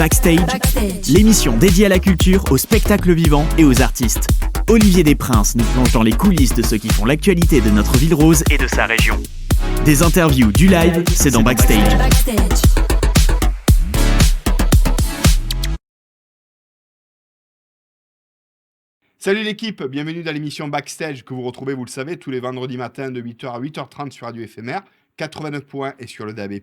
Backstage, l'émission dédiée à la culture, au spectacle vivant et aux artistes. Olivier Desprinces nous plonge dans les coulisses de ceux qui font l'actualité de notre ville rose et de sa région. Des interviews, du live, c'est dans Backstage. Salut l'équipe, bienvenue dans l'émission Backstage que vous retrouvez, vous le savez, tous les vendredis matins de 8h à 8h30 sur Radio Éphémère, 89.1 et sur le DAB+,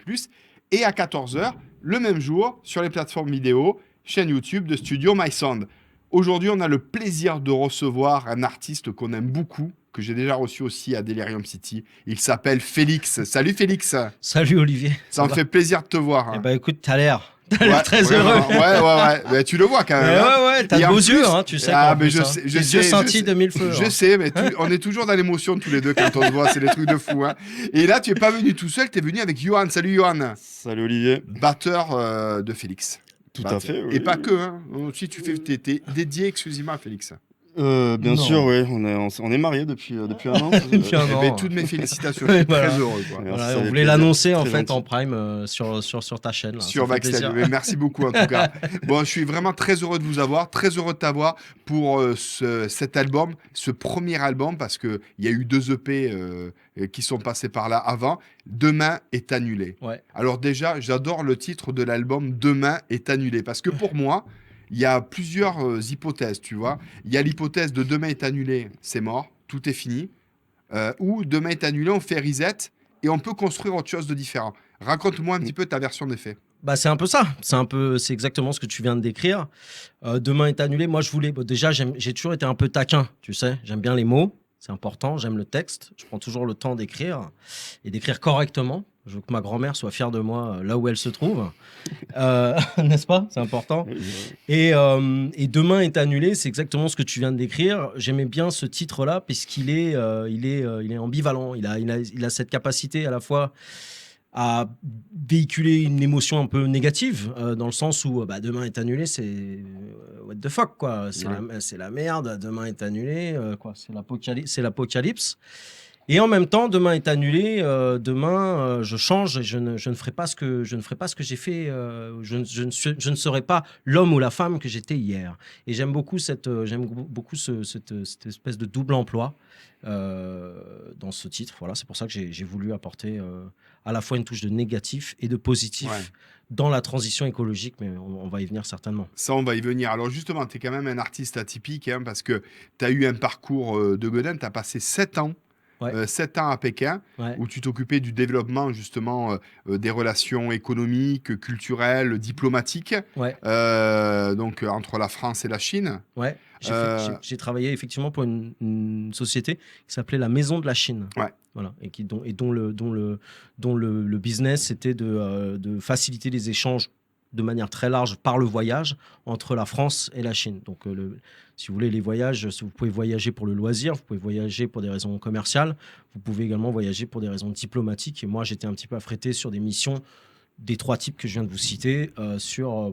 et à 14h, le même jour, sur les plateformes vidéo, chaîne YouTube de Studio My Sound. Aujourd'hui, on a le plaisir de recevoir un artiste qu'on aime beaucoup, que j'ai déjà reçu aussi à Delirium City. Il s'appelle Félix. Salut Félix. Salut Olivier. Ça me fait plaisir de te voir. Eh ben écoute, t'as l'air très heureux. Ouais. Mais tu le vois quand même. Ouais, t'as de beaux yeux, hein, tu sais. Ah, mais je sais. Les yeux scintillent de mille feux. Je sais, mais on est toujours dans l'émotion tous les deux quand on se voit. C'est des trucs de fou. Hein. Et là, tu n'es pas venu tout seul, tu es venu avec Johan. Salut Johan. Salut Olivier. Batteur de Félix. Tout à fait. Oui. Et pas que. Hein. Aussi, t'es dédié exclusivement à Félix. Bien sûr, oui. On est mariés depuis un an. Depuis un an. Mais toutes mes félicitations. Je suis très heureux. Quoi. Voilà, on voulait l'annoncer en fait en prime sur ta chaîne. Là. Sur Backstage. Mais merci beaucoup en tout cas. Bon, je suis vraiment très heureux de vous avoir, très heureux de t'avoir pour cet album, ce premier album, parce qu'il y a eu 2 EP qui sont passés par là avant. Demain est annulé. Ouais. Alors déjà, j'adore le titre de l'album Demain est annulé, parce que pour moi, il y a plusieurs hypothèses, tu vois. Il y a l'hypothèse de demain est annulé, c'est mort, tout est fini. Ou demain est annulé, on fait reset et on peut construire autre chose de différent. Raconte-moi un petit peu ta version des faits. Bah c'est un peu ça. C'est exactement ce que tu viens de décrire. Demain est annulé. Moi je voulais. Déjà j'ai toujours été un peu taquin, tu sais. J'aime bien les mots. C'est important, j'aime le texte. Je prends toujours le temps d'écrire et d'écrire correctement. Je veux que ma grand-mère soit fière de moi là où elle se trouve. N'est-ce pas ? C'est important. Et Demain est annulé, c'est exactement ce que tu viens de décrire. J'aimais bien ce titre-là puisqu'il est ambivalent. Il a cette capacité à la fois à véhiculer une émotion un peu négative, dans le sens où demain est annulé, c'est what the fuck, quoi. C'est la merde, demain est annulé, quoi. C'est l'apocalypse. Et en même temps, demain est annulé, demain je change et je ne ferai pas ce que j'ai fait, je ne serai pas l'homme ou la femme que j'étais hier. Et j'aime beaucoup cette espèce de double emploi dans ce titre. Voilà, c'est pour ça que j'ai voulu apporter à la fois une touche de négatif et de positif dans la transition écologique, mais on va y venir certainement. Ça, on va y venir. Alors justement, tu es quand même un artiste atypique, hein, parce que tu as eu un parcours de Godin, tu as passé 7 ans. 7 ans à Pékin, où tu t'occupais du développement justement des relations économiques, culturelles, diplomatiques, donc entre la France et la Chine. Ouais. J'ai travaillé effectivement pour une société qui s'appelait la Maison de la Chine. Ouais. Voilà, et dont le business était de faciliter les échanges de manière très large par le voyage entre la France et la Chine. Donc, si vous voulez, les voyages, vous pouvez voyager pour le loisir, vous pouvez voyager pour des raisons commerciales, vous pouvez également voyager pour des raisons diplomatiques. Et moi, j'étais un petit peu affrété sur des missions des 3 types que je viens de vous citer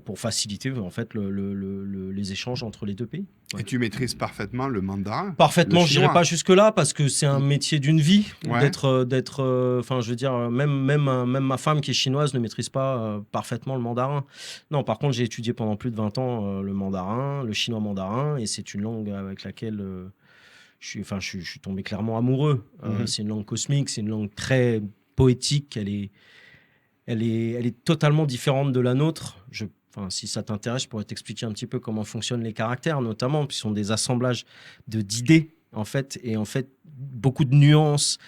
pour faciliter en fait les échanges entre les 2 pays. Ouais. Et tu maîtrises parfaitement le mandarin. Parfaitement, je n'irai pas jusque-là parce que c'est un métier d'une vie. Ouais. Je veux dire, même ma femme qui est chinoise ne maîtrise pas parfaitement le mandarin. Non, par contre, j'ai étudié pendant plus de 20 ans le mandarin, le chinois mandarin, et c'est une langue avec laquelle je suis tombé clairement amoureux. C'est une langue cosmique, c'est une langue très poétique, elle est totalement différente de la nôtre. Si ça t'intéresse, je pourrais t'expliquer un petit peu comment fonctionnent les caractères, notamment, puis ce sont des assemblages d'idées, en fait, et en fait, beaucoup de nuances.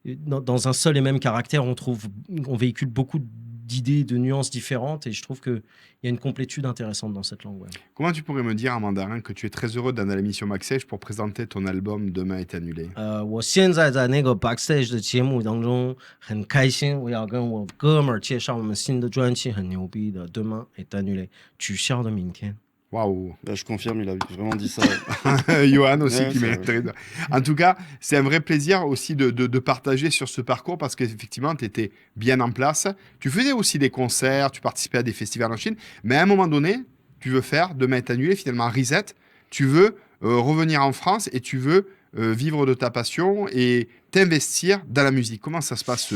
Dans un seul et même caractère, on véhicule beaucoup d'idées, de nuances différentes, et je trouve qu'il y a une complétude intéressante dans cette langue. Ouais. Comment tu pourrais me dire en mandarin que tu es très heureux d'être dans l'émission Backstage pour présenter ton album Demain est annulé? 我现在在那个 Backstage 的节目当中很开心，我要跟我哥们儿介绍我们新的专辑，很牛逼的 Demain est annulé， 取消的明天。 Waouh. Je confirme, il a vraiment dit ça. Johan aussi qui mériterait. En tout cas, c'est un vrai plaisir aussi de partager sur ce parcours parce qu'effectivement, tu étais bien en place. Tu faisais aussi des concerts, tu participais à des festivals en Chine, mais à un moment donné, tu veux faire Demain est annulé, finalement reset. Tu veux revenir en France et tu veux vivre de ta passion et t'investir dans la musique? Comment ça se passe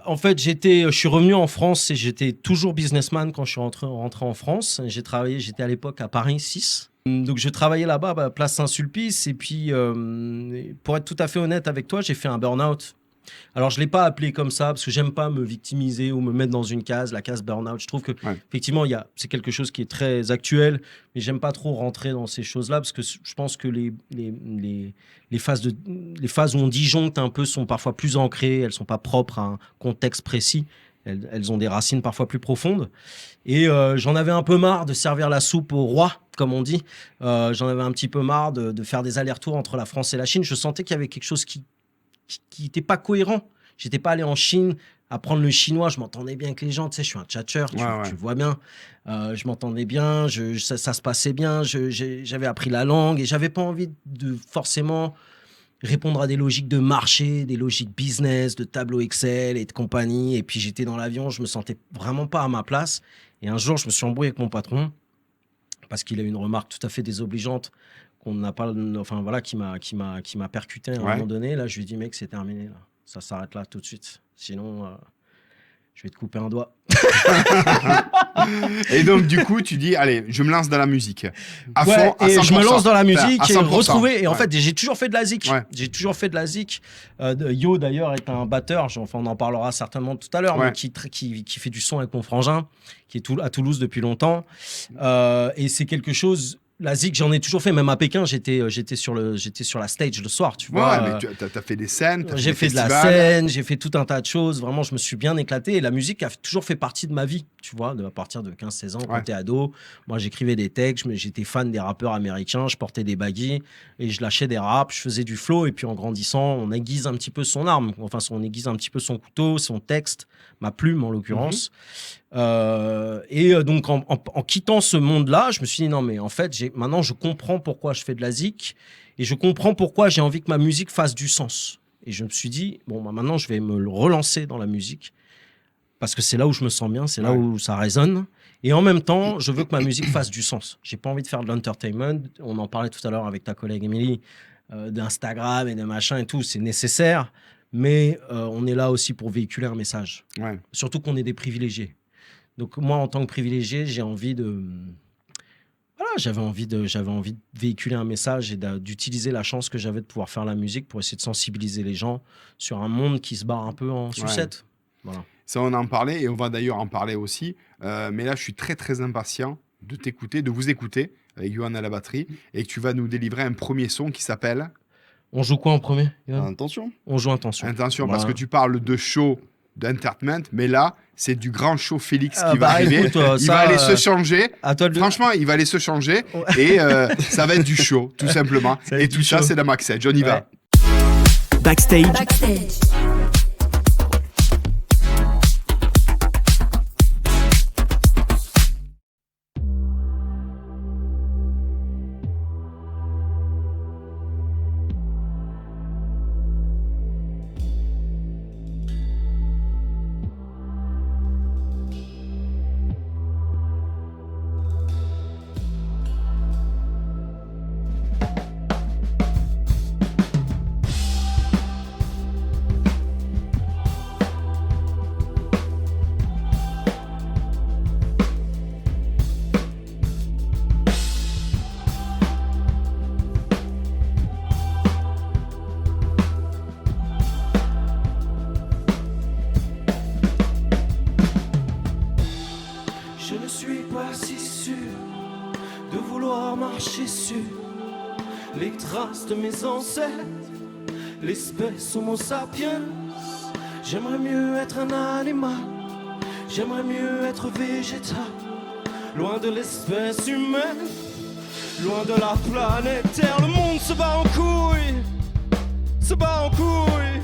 En fait, je suis revenu en France et j'étais toujours businessman quand je suis rentré en France. J'étais à l'époque à Paris 6. Donc je travaillais là-bas, place Saint-Sulpice. Et puis, pour être tout à fait honnête avec toi, j'ai fait un burn-out. Alors, je ne l'ai pas appelé comme ça parce que j'aime pas me victimiser ou me mettre dans une case, la case burn-out. Je trouve que effectivement, c'est quelque chose qui est très actuel, mais j'aime pas trop rentrer dans ces choses-là parce que je pense que les phases où on disjoncte un peu sont parfois plus ancrées, elles sont pas propres à un contexte précis. Elles ont des racines parfois plus profondes. Et j'en avais un peu marre de servir la soupe au roi, comme on dit. J'en avais un petit peu marre de faire des allers-retours entre la France et la Chine. Je sentais qu'il y avait quelque chose qui n'était pas cohérent. J'étais pas allé en Chine apprendre le chinois. Je m'entendais bien avec les gens. Tu sais, je suis un tchatcheur, tu vois bien. Je m'entendais bien, ça se passait bien. J'avais appris la langue et j'avais pas envie de forcément répondre à des logiques de marché, des logiques business, de tableau Excel et de compagnie. Et puis j'étais dans l'avion, je me sentais vraiment pas à ma place. Et un jour, je me suis embrouillé avec mon patron parce qu'il a eu une remarque tout à fait désobligeante qu'on n'a pas, enfin voilà, qui m'a percuté à un moment donné. Là, je lui ai dit, mec, c'est terminé. Là. Ça s'arrête là tout de suite. Sinon, je vais te couper un doigt. Et donc, du coup, tu dis, allez, je me lance dans la musique. À fond, à 100%. Et je me lance dans la musique à et 100%. retrouver. Et en fait, j'ai toujours fait de la zik. J'ai toujours fait de la zik. Yo, d'ailleurs, est un batteur. Enfin, on en parlera certainement tout à l'heure, mais qui fait du son avec mon frangin, qui est à Toulouse depuis longtemps. Et c'est quelque chose. La zik, j'en ai toujours fait. Même à Pékin, j'étais sur la stage le soir, tu vois. Ouais, mais tu as fait des scènes. J'ai fait de la scène, j'ai fait tout un tas de choses. Vraiment, je me suis bien éclaté. Et la musique a toujours fait partie de ma vie, tu vois, à partir de 15-16 ans, quand t'es ado. Moi, j'écrivais des textes, j'étais fan des rappeurs américains, je portais des baggies et je lâchais des raps, je faisais du flow. Et puis, en grandissant, on aiguise un petit peu son arme. Enfin, on aiguise un petit peu son couteau, son texte, ma plume, en l'occurrence. Donc en quittant ce monde-là, je me suis dit non mais en fait maintenant je comprends pourquoi je fais de la zik et je comprends pourquoi j'ai envie que ma musique fasse du sens. Et je me suis dit bon maintenant je vais me relancer dans la musique parce que c'est là où je me sens bien, c'est là où ça résonne. Et en même temps, je veux que ma musique fasse du sens. J'ai pas envie de faire de l'entertainment. On en parlait tout à l'heure avec ta collègue Émilie d'Instagram et de machin et tout, c'est nécessaire. Mais on est là aussi pour véhiculer un message. Surtout qu'on est des privilégiés. Donc moi, en tant que privilégié, j'avais envie de véhiculer un message et d'utiliser la chance que j'avais de pouvoir faire la musique pour essayer de sensibiliser les gens sur un monde qui se barre un peu en sucette. Voilà. Ça, on en parlait et on va d'ailleurs en parler aussi. Mais là, je suis très, très impatient de t'écouter, de vous écouter avec Yohan à la batterie et que tu vas nous délivrer un premier son qui s'appelle... On joue quoi en premier? Intention. On joue Intention. Intention, parce que tu parles de show d'entertainment, mais là, c'est du grand show Félix qui va arriver. Écoute, il va aller se changer. Franchement, il va aller se changer et ça va être du show, tout simplement. Et tout ça, c'est la Backstage. On y va. Backstage. Les traces de mes ancêtres, l'espèce homo sapiens. J'aimerais mieux être un animal, j'aimerais mieux être végétal, loin de l'espèce humaine, loin de la planète Terre. Le monde se bat en couilles, se bat en couilles,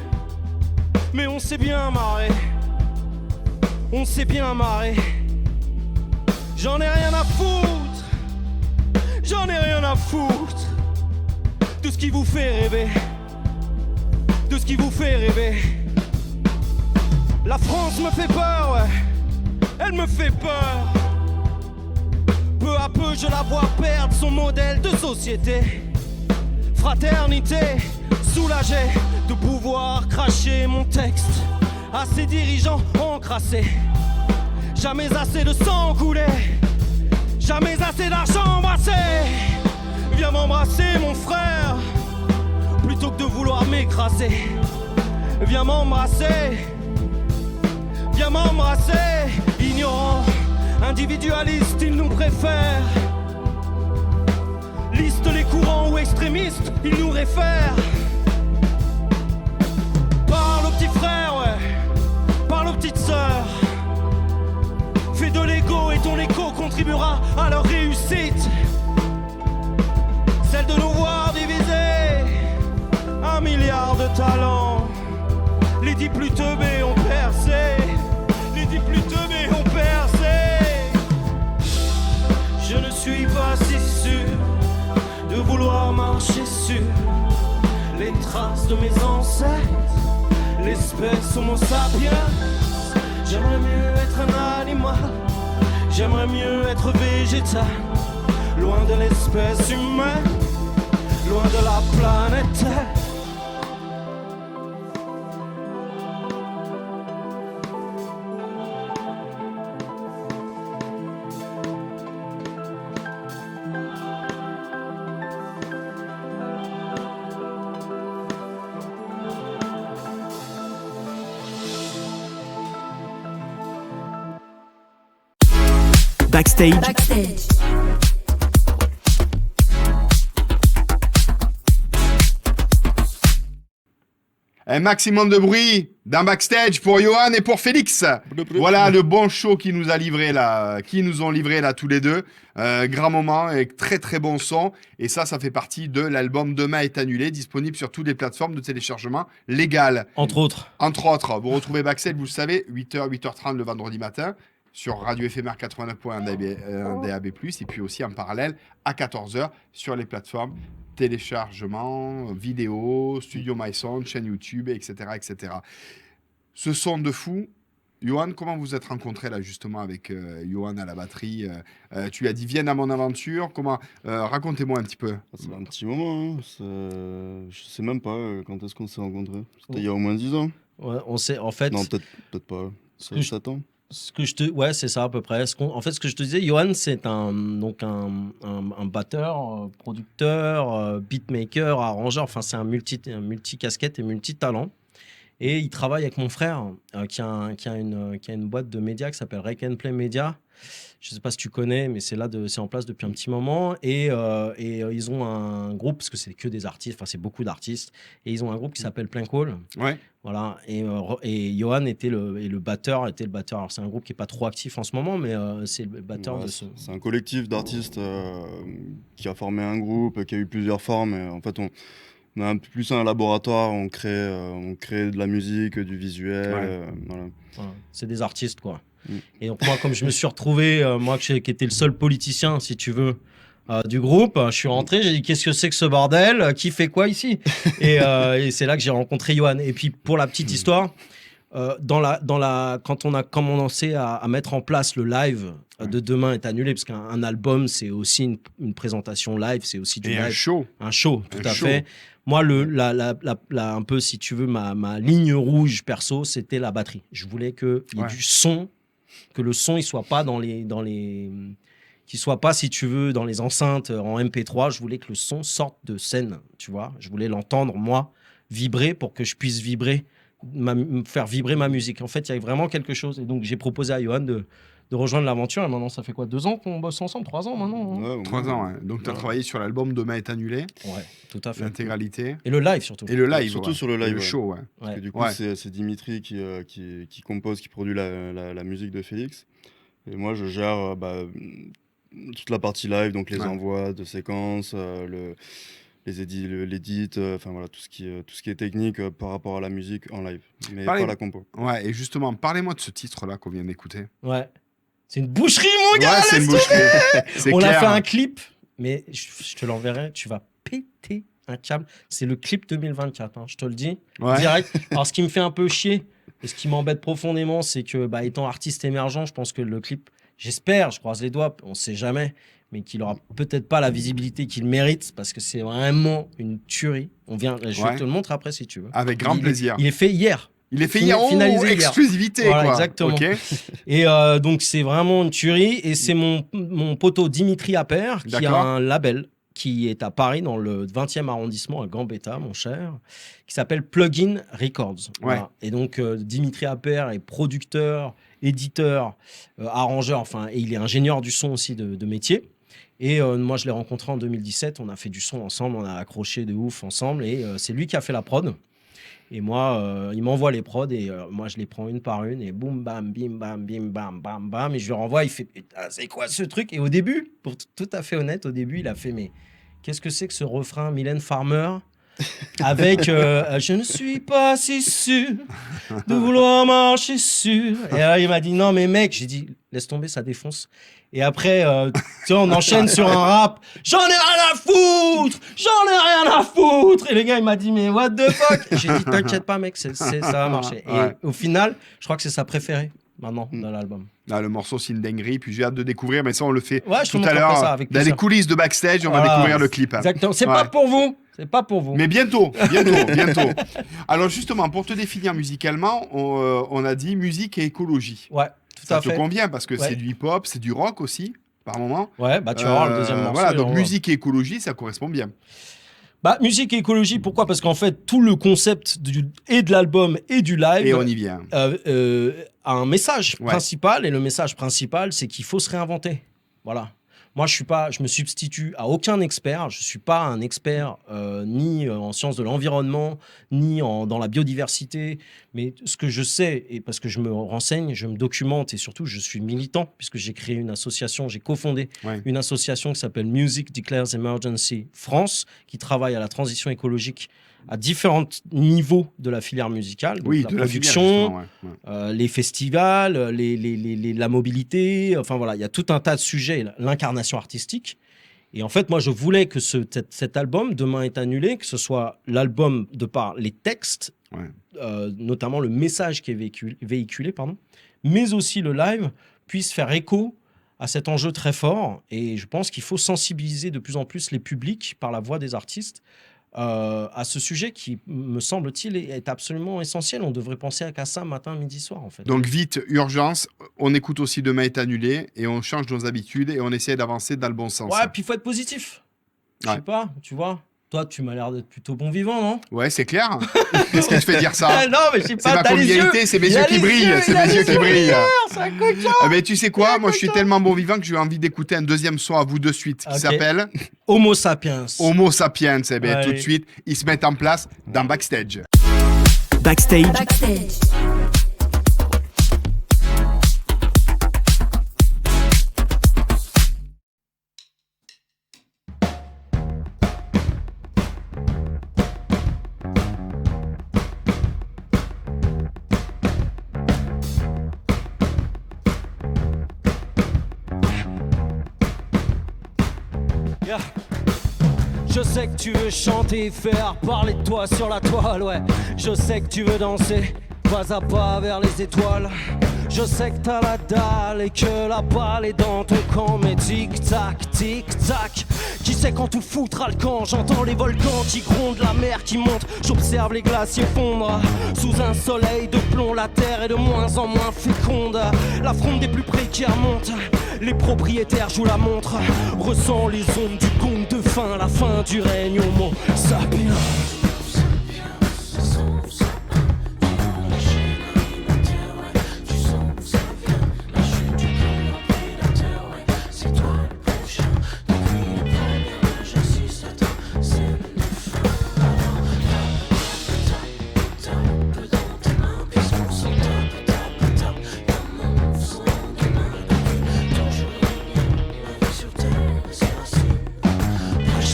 mais on s'est bien marré, on s'est bien marré. J'en ai rien à foutre, j'en ai rien à foutre de ce qui vous fait rêver, de ce qui vous fait rêver. La France me fait peur, ouais, elle me fait peur. Peu à peu je la vois perdre son modèle de société. Fraternité, soulagé de pouvoir cracher mon texte. Assez dirigeants encrassés, jamais assez de sang coulé, jamais assez d'argent embrassé. Viens m'embrasser mon frère, plutôt que de vouloir m'écraser. Viens m'embrasser, viens m'embrasser. Ignorant, individualiste, ils nous préfèrent. Liste les courants ou extrémistes, ils nous réfèrent. Parle aux petits frères, ouais, parle aux petites sœurs. Fais de l'ego et ton écho contribuera à leur réussite. Celle de nous voir diviser 1 milliard de talents. Les 10 plus teubés ont percé, les 10 plus teubés ont percé. Je ne suis pas si sûr de vouloir marcher sur les traces de mes ancêtres, l'espèce Homo sapiens. J'aimerais mieux être un animal, j'aimerais mieux être végétal, loin de l'espèce humaine, loin de la planète Terre. Backstage. Un maximum de bruit d'un backstage pour Johan et pour Félix. Voilà le bon show qui nous ont livré là tous les deux. Grand moment et très très bon son. Et ça fait partie de l'album Demain est annulé, disponible sur toutes les plateformes de téléchargement légales. Entre autres. Vous retrouvez Backstage, vous le savez, 8h, 8h30 le vendredi matin. Sur Radio Éphémère 89.1 DAB+, et puis aussi en parallèle à 14h sur les plateformes téléchargement, vidéo, Studio MySound, chaîne YouTube, etc., etc. Ce son de fou. Johan, comment vous êtes rencontrés là justement avec Johan à la batterie tu lui as dit viens à mon aventure. Comment racontez-moi un petit peu. Ça fait un petit moment. Je sais même pas quand est-ce qu'on s'est rencontrés. C'était il y a au moins 10 ans. Ouais, on sait en fait. Non, peut-être pas. 7 ans. Ouais, c'est ça à peu près. En fait, ce que je te disais, Johan, c'est un batteur, producteur, beatmaker, arrangeur. Enfin, c'est un multi-casquette et multi-talent. Et il travaille avec mon frère qui a une boîte de médias qui s'appelle Rake and Play Media. Je ne sais pas si tu connais, mais c'est en place depuis un petit moment. Et ils ont un groupe, parce que c'est que des artistes, enfin c'est beaucoup d'artistes. Et ils ont un groupe qui s'appelle Plein Call. Ouais. Voilà. Et Johan était le batteur. Alors c'est un groupe qui n'est pas trop actif en ce moment, mais c'est le batteur de ce... C'est un collectif d'artistes qui a formé un groupe, qui a eu plusieurs formes. Et en fait, on a un peu plus un laboratoire, on crée de la musique, du visuel. Voilà. C'est des artistes, quoi. Et donc moi, comme je me suis retrouvé, qui étais le seul politicien, si tu veux, du groupe, je suis rentré, j'ai dit qu'est-ce que c'est que ce bordel, qui fait quoi ici, et c'est là que j'ai rencontré Johan. Et puis pour la petite histoire, quand on a commencé à mettre en place le live de Demain est annulé, parce qu'un album c'est aussi une présentation live, c'est aussi du live, un show, tout à fait. Moi, un peu, si tu veux, ma ligne rouge perso, c'était la batterie. Je voulais qu'il y ait du son, que le son il soit pas qu'il soit pas, si tu veux, dans les enceintes en MP3. Je voulais que le son sorte de scène, tu vois. Je voulais l'entendre, moi, vibrer pour que je puisse faire vibrer ma musique. En fait, il y avait vraiment quelque chose. Et donc, j'ai proposé à Johan de rejoindre l'aventure. Et maintenant, ça fait quoi, 2 ans qu'on bosse ensemble? 3 ans maintenant, hein. 3 ans, ouais. Donc, tu as travaillé sur l'album Demain est annulé. Ouais, tout à fait. L'intégralité. Et le live, surtout. Et le live, surtout sur le live. Et le show, ouais. Parce que du coup, c'est Dimitri qui compose, qui produit la musique de Félix. Et moi, je gère toute la partie live, donc les envois de séquences, l'édit, enfin voilà, tout ce qui est technique par rapport à la musique en live, mais pas la compo. Ouais, et justement, parlez-moi de ce titre-là qu'on vient d'écouter. Ouais. C'est une boucherie, mon gars. Ouais, c'est une boucherie. On a fait un clip, mais je te l'enverrai, tu vas péter un câble. C'est le clip 2024, je te le dis, direct. Alors, ce qui me fait un peu chier, et ce qui m'embête profondément, c'est que, étant artiste émergent, je pense que le clip, j'espère, je croise les doigts, on sait jamais, mais qu'il aura peut-être pas la visibilité qu'il mérite parce que c'est vraiment une tuerie. Je Ouais. te le montre après si tu veux. Avec grand plaisir. Il est fait hier. Il est fait hier. finalisé hier. Exclusivité, Voilà, quoi. exactement. Ok. Et donc c'est vraiment une tuerie et c'est mon poteau Dimitri Appert qui a D'accord. un label qui est à Paris dans le 20e arrondissement à Gambetta, mon cher, qui s'appelle Plugin Records. Voilà. Et donc Dimitri Appert est producteur, éditeur, arrangeur, enfin, et il est ingénieur du son aussi de métier. Et moi, je l'ai rencontré en 2017, on a fait du son ensemble, on a accroché de ouf ensemble, et c'est lui qui a fait la prod. Et moi, il m'envoie les prods, et moi, je les prends une par une, et boum, bam, bim, bam, bim, bam, bam, bam, et je lui renvoie, il fait, putain, c'est quoi ce truc? Et au début, pour tout à fait honnête, au début, il a fait, mais qu'est-ce que c'est que ce refrain Mylène Farmer avec je ne suis pas si sûr de vouloir marcher sûr. Et là, il m'a dit non mais mec, j'ai dit laisse tomber, ça défonce. Et après tu vois, on enchaîne sur un rap, j'en ai rien à foutre. Et le gars il m'a dit mais what the fuck. J'ai dit t'inquiète pas mec, ça va marcher. Ouais. Et au final je crois que c'est sa préférée maintenant dans l'album. Là, le morceau, c'est une dinguerie. Puis j'ai hâte de découvrir, mais ça, on le fait Ouais, je te tout à montrerai l'heure. ça avec Dans les plaisir. coulisses de backstage, on va Voilà. découvrir le clip. Hein. Exactement, c'est Ouais. pas pour vous. C'est pas pour vous. Mais bientôt. Alors justement, pour te définir musicalement, on a dit musique et écologie. Ouais, tout Ça à te fait. convient parce que Ouais. c'est du hip-hop, c'est du rock aussi, par moment. Ouais, bah tu vas voir le deuxième morceau. Voilà, il donc envoie. musique et écologie, ça correspond bien. Bah, musique et écologie, pourquoi? Parce qu'en fait, tout le concept et de l'album et du live Et on y vient. a un message Ouais. principal. Et le message principal, c'est qu'il faut se réinventer. Voilà. Moi, je me substitue à aucun expert. Je ne suis pas un expert ni en sciences de l'environnement, ni dans la biodiversité. Mais ce que je sais, et parce que je me renseigne, je me documente et surtout, je suis militant, puisque j'ai créé une association, j'ai cofondé Ouais. une association qui s'appelle Music Declares Emergency France, qui travaille à la transition écologique à différents niveaux de la filière musicale. Donc Oui, la de la filière, production, justement, ouais. les festivals, la mobilité, enfin voilà, il y a tout un tas de sujets, l'incarnation artistique. Et en fait, moi, je voulais que cet album, Demain est annulé, que ce soit l'album de par les textes, Ouais. notamment le message qui est véhiculé, pardon, mais aussi le live, puisse faire écho à cet enjeu très fort. Et je pense qu'il faut sensibiliser de plus en plus les publics par la voix des artistes à ce sujet qui, me semble-t-il, est absolument essentiel. On devrait penser qu'à ça matin, midi, soir, en fait. Donc vite, urgence, on écoute aussi Demain est annulé et on change nos habitudes et on essaie d'avancer dans le bon sens. Ouais, puis il faut être positif. Je Ouais. sais pas, tu vois. Toi, tu m'as l'air d'être plutôt bon vivant, non? Ouais, c'est clair. Qu'est-ce qui te fait dire ça? Ah, non, mais je sais C'est pas, ma t'as les yeux. convivialité, c'est mes Il a yeux qui les brillent. yeux, C'est il a mes les yeux qui yeux brillent. C'est un coquin. Ah, mais tu sais quoi? Moi, je suis tellement bon vivant que j'ai envie d'écouter un deuxième son à vous de suite qui Ok. s'appelle Homo sapiens. Homo sapiens. Eh bien, Allez. tout de suite, ils se mettent en place dans Backstage. Backstage, Backstage. Yeah. Je sais que tu veux chanter, faire parler de toi sur la toile, ouais. Je sais que tu veux danser, pas à pas vers les étoiles. Je sais que t'as la dalle et que la balle est dans ton camp. Mais tic-tac, tic-tac, qui sait quand tout foutra le camp? J'entends les volcans qui grondent, la mer qui monte. J'observe les glaciers fondre sous un soleil de plomb. La terre est de moins en moins féconde. La fronde des plus précaires monte. Les propriétaires jouent la montre. Ressens les ondes du gong de fin. La fin du règne homo sapiens.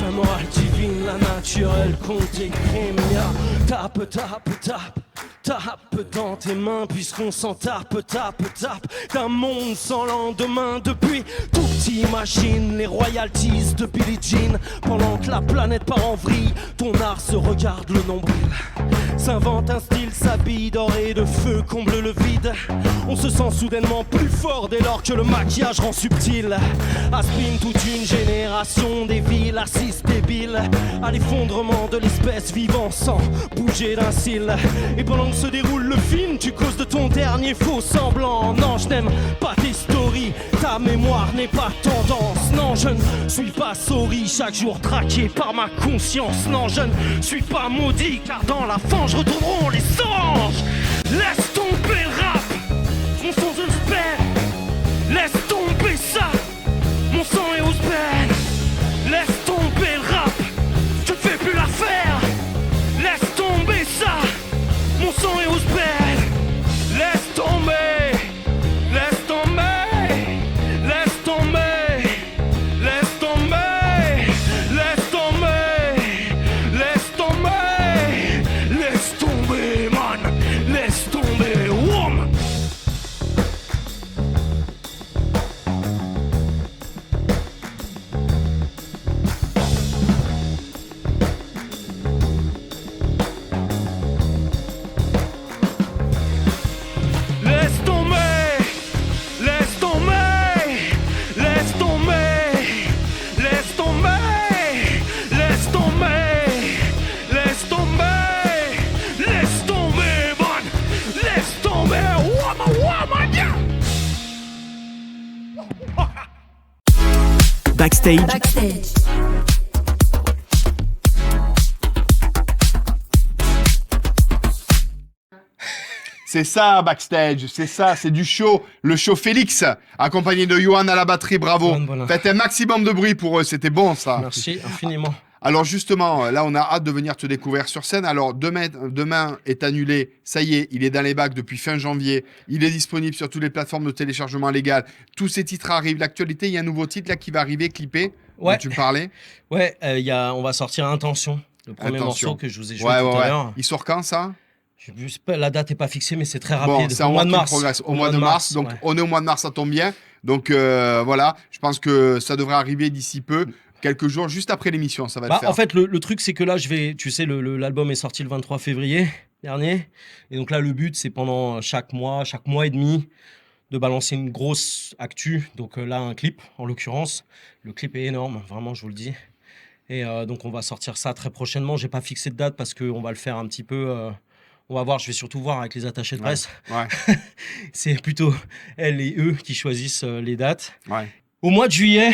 La morale divine, la naturelle compte et crime. Tape, tape, tape, tape dans tes mains, puisqu'on s'en tape, tape, tape. D'un monde sans lendemain, depuis tout petit, imagine les royalties de Billie Jean. Pendant que la planète part en vrille, ton art se regarde le nombril. s'invente un style, s'habille d'or et de feu, comble le vide. On se sent soudainement plus fort dès lors que le maquillage rend subtil. Aspirine toute une génération des villes assises débiles à l'effondrement de l'espèce vivant sans bouger d'un cil. Et pendant que se déroule le film, tu causes de ton dernier faux semblant. Non, je n'aime pas tes stories, ta mémoire n'est pas tendance. Non, je ne suis pas sorry, chaque jour traqué par ma conscience. Non, je ne suis pas maudit, car dans la fange retourneront les anges. Laisse tomber le rap, mon sang je le spare. Laisse tomber ça, mon sang est aux peines. Laisse tomber le rap, je ne fais plus l'affaire. Laisse tomber ça, mon sang est aux peines. Laisse tomber, laisse tomber, laisse tomber, laisse tomber, laisse tomber, laisse tomber, laisse tomber, man, laisse tomber, woman. Laisse tomber, laisse tomber, laisse tomber, laisse tomber, laisse tomber, laisse tomber, laisse tomber, man, laisse tomber, woman, yeah. Backstage, C'est ça, Backstage, c'est ça, c'est du show. Le show Félix, accompagné de Johan à la batterie, bravo. Voilà. Faites un maximum de bruit pour eux, c'était bon ça. Merci infiniment. Alors justement, là on a hâte de venir te découvrir sur scène. Alors demain est annulé, ça y est, il est dans les bacs depuis fin janvier. Il est disponible sur toutes les plateformes de téléchargement légal. Tous ces titres arrivent. L'actualité, il y a un nouveau titre là qui va arriver, clippé, Ouais. dont tu me parlais. Ouais, on va sortir Intention, le premier Intention. morceau que je vous ai joué tout à l'heure. Il sort quand ça? La date n'est pas fixée, mais c'est très Bon, rapide. c'est Au un mois de work in mars. progress. Au mois de mars. Donc, ouais. on est au mois de mars, ça tombe bien. Donc, voilà. Je pense que ça devrait arriver d'ici peu. Quelques jours, juste après l'émission, ça va le faire. En fait, le truc, c'est que là, tu sais, l'album est sorti le 23 février dernier. Et donc là, le but, c'est pendant chaque mois et demi, de balancer une grosse actu. Donc là, un clip, en l'occurrence. Le clip est énorme, vraiment, je vous le dis. Et donc, on va sortir ça très prochainement. J'ai pas fixé de date parce qu'on va le faire un petit peu... on va voir, je vais surtout voir avec les attachés de presse. Ouais, C'est plutôt elles et eux qui choisissent les dates. ouais. Au mois de juillet,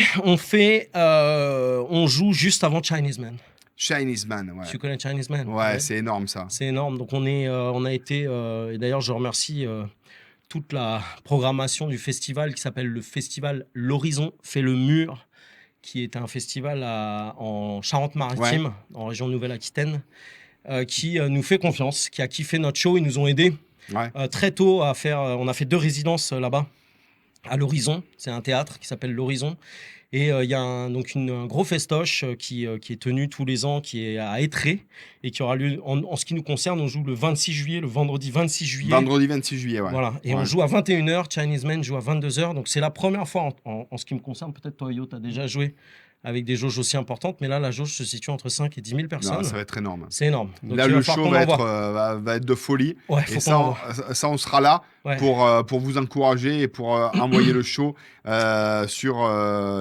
on joue juste avant Chinese Man. Chinese Man, ouais. Tu connais Chinese Man? Ouais, c'est énorme ça. C'est énorme. Donc on a été, et d'ailleurs je remercie toute la programmation du festival qui s'appelle le festival L'Horizon fait le mur, qui est un festival en Charente-Maritime, en région Nouvelle-Aquitaine, qui nous fait confiance, qui a kiffé notre show. Ils nous ont aidés très tôt à faire. On a fait 2 résidences là-bas, à l'Horizon. C'est un théâtre qui s'appelle l'Horizon. Et il y a un gros festoche qui est tenu tous les ans, qui est à Étré, et qui aura lieu, en ce qui nous concerne, on joue le 26 juillet, le vendredi 26 juillet. Vendredi 26 juillet, ouais. Voilà, et on joue à 21h, Chinese Man joue à 22h, donc c'est la première fois en ce qui me concerne, peut-être toi Yo, tu as déjà joué avec des jauges aussi importantes, mais là la jauge se situe entre 5 et 10 000 personnes. Non, ça va être énorme. C'est énorme. Donc, là, il le falloir show qu'on va être de folie. Ouais, Et faut ça, qu'on ça, on sera là Ouais. pour vous encourager et pour envoyer le show sur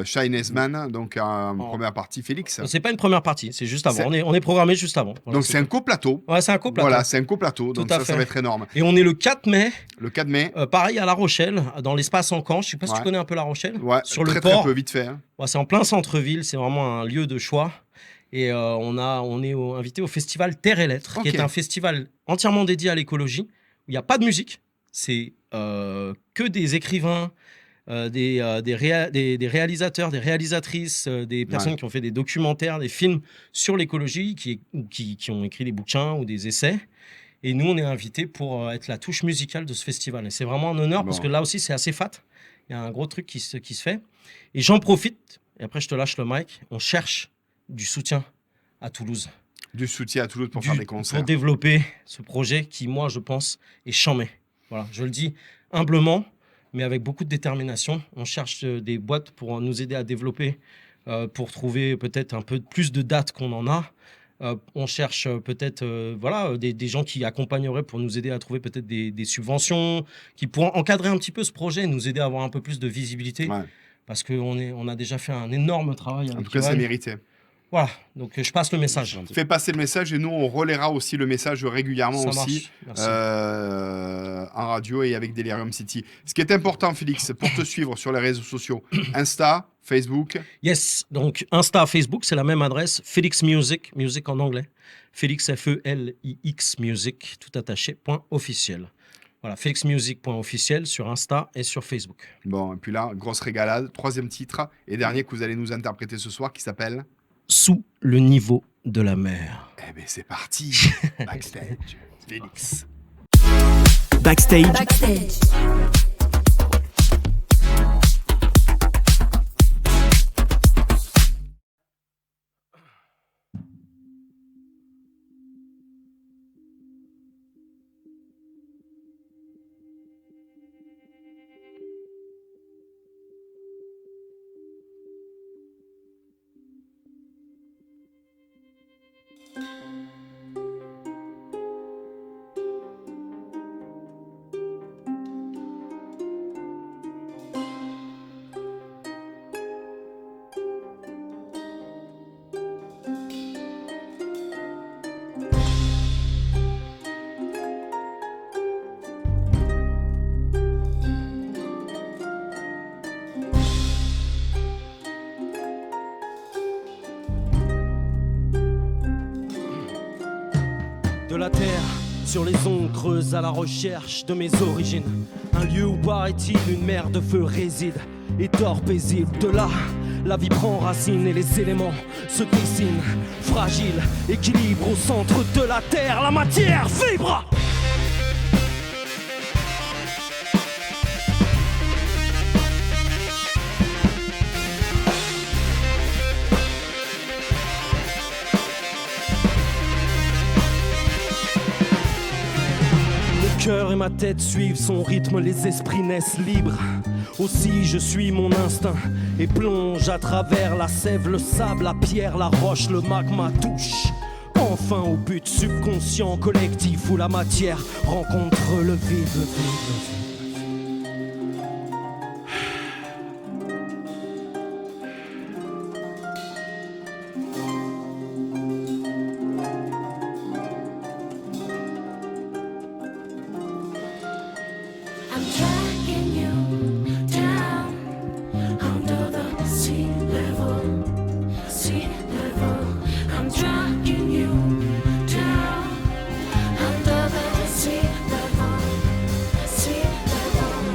Chinese Man, donc en première partie, Félix. C'est pas une première partie, c'est juste avant. C'est- On est programmé juste avant. Voilà, Donc c'est un coplateau. Ouais, c'est un coplateau. Voilà, c'est un coplateau. Tout Donc à ça fait. va être énorme. Et on est le 4 mai, Le 4 mai. pareil à La Rochelle, dans l'espace Encan. Je sais pas si Ouais. tu connais un peu La Rochelle. Ouais, Sur très le très port. peu, vite fait. Hein. Ouais, c'est en plein centre-ville, c'est vraiment un lieu de choix. Et on est invité au festival Terre et Lettres, qui Ok. est un festival entièrement dédié à l'écologie, où il n'y a pas de musique. C'est que des écrivains, des réalisateurs, des réalisatrices, des personnes qui ont fait des documentaires, des films sur l'écologie, qui ont écrit des bouquins ou des essais. Et nous, on est invités pour être la touche musicale de ce festival. Et c'est vraiment un honneur, parce que là aussi, c'est assez fat. Il y a un gros truc qui se fait. Et j'en profite, et après je te lâche le mic, on cherche du soutien à Toulouse. Du soutien à Toulouse pour faire des concerts. Pour développer ce projet qui, moi, je pense, est chambé. Voilà, je le dis humblement, mais avec beaucoup de détermination. On cherche des boîtes pour nous aider à développer, pour trouver peut-être un peu plus de dates qu'on en a. On cherche peut-être des gens qui accompagneraient pour nous aider à trouver peut-être des subventions, qui pourront encadrer un petit peu ce projet, nous aider à avoir un peu plus de visibilité. Ouais. Parce qu'on a déjà fait un énorme travail En avec tout cas, c'est Yoann. mérité. Voilà, donc je passe le message. Fais passer le message et nous, on relaiera aussi le message régulièrement Ça aussi marche, merci. en radio et avec Delirium City. Ce qui est important, Félix, pour te suivre sur les réseaux sociaux, Insta, Facebook. Yes, donc Insta, Facebook, c'est la même adresse. Felix Music, music en anglais. Felix, F-E-L-I-X Music, tout attaché, .officiel. Voilà, felixmusic.officiel sur Insta et sur Facebook. Bon, et puis là, grosse régalade. 3e titre et dernier que vous allez nous interpréter ce soir qui s'appelle Sous le niveau de la mer. Eh bien, c'est parti. Backstage. Félix. Backstage. De la terre, sur les ondes creuses à la recherche de mes origines. Un lieu où paraît-il une mer de feu réside et d'or paisible. De là, la vie prend racine et les éléments se dessinent. Fragile, équilibre au centre de la terre, la matière vibre. Mon cœur et ma tête suivent son rythme, les esprits naissent libres. Aussi je suis mon instinct et plonge à travers la sève, le sable, la pierre, la roche, le magma touche. Enfin au but subconscient collectif où la matière rencontre le vide, le vide, le vide. I'm tracking you down under the sea level, sea level. I'm tracking you down under the sea level, sea level.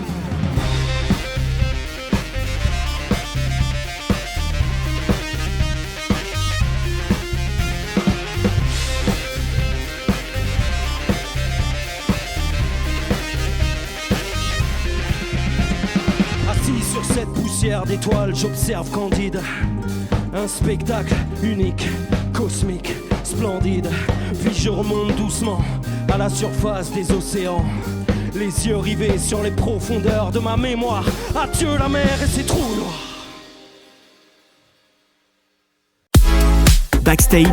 Assis sur cette poussière d'étoiles, j'observe candide un spectacle unique, cosmique, splendide. Puis je remonte doucement à la surface des océans, les yeux rivés sur les profondeurs de ma mémoire. Adieu la mer et ses trous noirs. Backstage.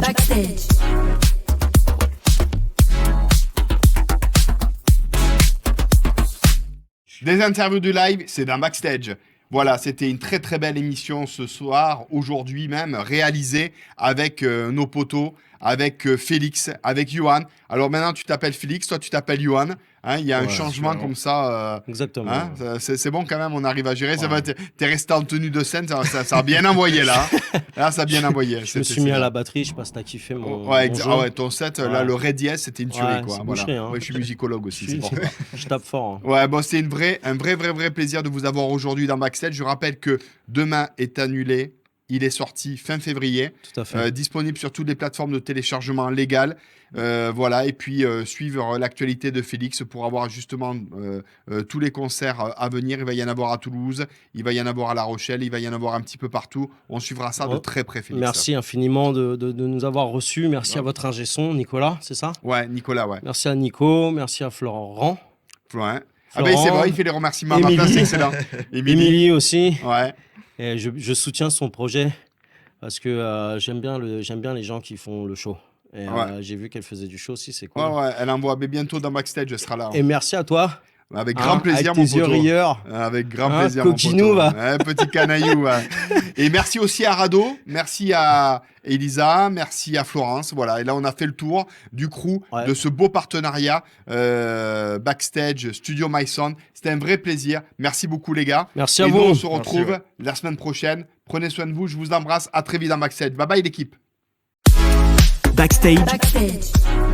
Des interviews du live, c'est d'un backstage. Voilà, c'était une très très belle émission ce soir, aujourd'hui même, réalisée avec nos potos, avec Félix, avec Yoann. Alors maintenant, tu t'appelles Félix, toi tu t'appelles Yoann. Hein, il y a un Ouais, changement super. comme ça. Exactement. Hein, c'est bon quand même, on arrive à gérer. Ça Ouais. va, t'es resté en tenue de scène, ça a bien envoyé là. Là, ça a bien envoyé. Je me suis mis à la batterie, je sais pas si t'as kiffé mon. Ouais, mon jeu. ah ouais, ton set, là, Ouais. le Ré dièse, c'était une tuerie, Ouais, quoi. c'est Voilà. bouché, hein. Ouais, je suis musicologue aussi, c'est pour ça. Je tape fort. Hein. Ouais, bon, c'est un vrai plaisir de vous avoir aujourd'hui dans Backstage. Je rappelle que Demain est annulé. Il est sorti fin février, Tout à fait. disponible sur toutes les plateformes de téléchargement légales. Voilà, et puis suivre l'actualité de Félix pour avoir justement tous les concerts à venir. Il va y en avoir à Toulouse, il va y en avoir à La Rochelle, il va y en avoir un petit peu partout. On suivra ça de Ouais. très près, Félix. Merci infiniment de nous avoir reçus. Merci à votre ingé son, Nicolas, c'est ça? Ouais, Nicolas, ouais. Merci à Nico, merci à Florent. Ouais. Ah ben c'est Florent, bon, il fait les remerciements à ma Émilie. place, c'est excellent. Émilie aussi. Ouais. Et je soutiens son projet parce que j'aime bien les gens qui font le show. Et Ouais. j'ai vu qu'elle faisait du show aussi, c'est cool. Ouais, elle envoie, mais bientôt dans Backstage, elle sera là. Et merci à toi. Avec grand plaisir, avec mon tes yeux poteau. rieurs. Avec grand Hein, plaisir, mon coquinou, poteau. va. Ouais, petit canaillou. Ouais. Et merci aussi à Rado, merci à Elisa, merci à Florence. Voilà. Et là, on a fait le tour du crew de ce beau partenariat Backstage Studio My Sound. C'était un vrai plaisir. Merci beaucoup, les gars. Merci à Et vous. nous, on se retrouve Merci, la semaine prochaine. Prenez soin de vous. Je vous embrasse. À très vite dans Backstage. Bye bye, l'équipe. Backstage, Backstage.